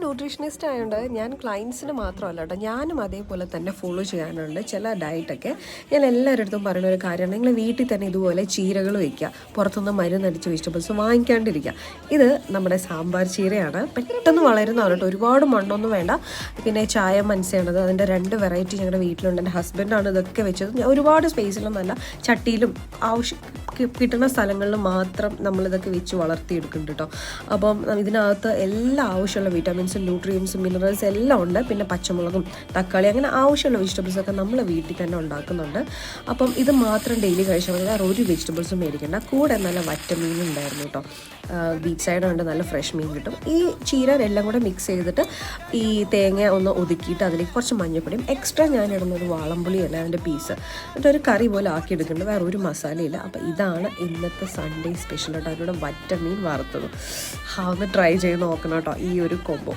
Nutritionist ആയതുകൊണ്ട് ഞാൻ ക്ലയൻസിന് മാത്രമല്ല കേട്ടോ, ഞാനും അതേപോലെ തന്നെ ഫോളോ ചെയ്യാനുണ്ട് ചില ഡയറ്റൊക്കെ. ഞാൻ എല്ലാവരുടെ അടുത്തും പറയുന്ന ഒരു കാര്യമാണ്, നിങ്ങൾ വീട്ടിൽ തന്നെ ഇതുപോലെ ചീരകൾ വയ്ക്കുക, പുറത്തുനിന്ന് മരുന്നടിച്ച വെജിറ്റബിൾസ് വാങ്ങിക്കാണ്ടിരിക്കുക. ഇത് നമ്മുടെ സാമ്പാർ ചീരയാണ്, പെട്ടെന്ന് വളരുന്നതാണ് കേട്ടോ, ഒരുപാട് മണ്ണൊന്നും വേണ്ട. പിന്നെ ചായ മനസ്സിലാണത്, അതിൻ്റെ 2 വെറൈറ്റി ഞങ്ങളുടെ വീട്ടിലുണ്ട്. എൻ്റെ ഹസ്ബൻഡാണ് ഇതൊക്കെ വെച്ചത്. ഒരുപാട് സ്പേസിലൊന്നുമല്ല, ചട്ടിയിലും ആവശ്യം കിട്ടുന്ന സ്ഥലങ്ങളിൽ മാത്രം നമ്മളിതൊക്കെ വെച്ച് വളർത്തിയെടുക്കുന്നുണ്ട് കേട്ടോ. അപ്പം ഇതിനകത്ത് എല്ലാ ആവശ്യമുള്ള വിറ്റാമിൻസും ന്യൂട്രിയൻസും മിനറൽസ് എല്ലാം ഉണ്ട്. പിന്നെ പച്ചമുളകും തക്കാളി അങ്ങനെ ആവശ്യമുള്ള വെജിറ്റബിൾസൊക്കെ നമ്മൾ വീട്ടിൽ തന്നെ ഉണ്ടാക്കുന്നുണ്ട്. അപ്പം ഇത് മാത്രം ഡെയിലി കഴിച്ചാൽ മതി, വേറെ ഒരു വെജിറ്റബിൾസും മേടിക്കേണ്ട. കൂടെ നല്ല വറ്റമീൻ ഉണ്ടായിരുന്നു കേട്ടോ, ബീച്ച് സൈഡ് ഉണ്ട്, നല്ല ഫ്രഷ് മീൻ കിട്ടും. ഈ ചീര എല്ലാം കൂടെ മിക്സ് ചെയ്തിട്ട് ഈ തേങ്ങ ഒന്ന് ഒതുക്കിയിട്ട് അതിലേക്ക് കുറച്ച് മഞ്ഞപ്പൊടിയും എക്സ്ട്രാ ഞാൻ ഇടുന്നൊരു വാളംപുളിയല്ല അതിൻ്റെ പീസ്, എന്നിട്ടൊരു കറി പോലെ ആക്കി എടുക്കുന്നുണ്ട്, വേറെ ഒരു മസാലയില്ല. അപ്പോൾ ഇതാണ് ഇന്നത്തെ സൺഡേ സ്പെഷ്യൽ കേട്ടോ. അതിലൂടെ വറ്റമീൻ വറുത്തതും. ഒന്ന് ട്രൈ ചെയ്ത് നോക്കണം കേട്ടോ ഈ ഒരു കോംബോ.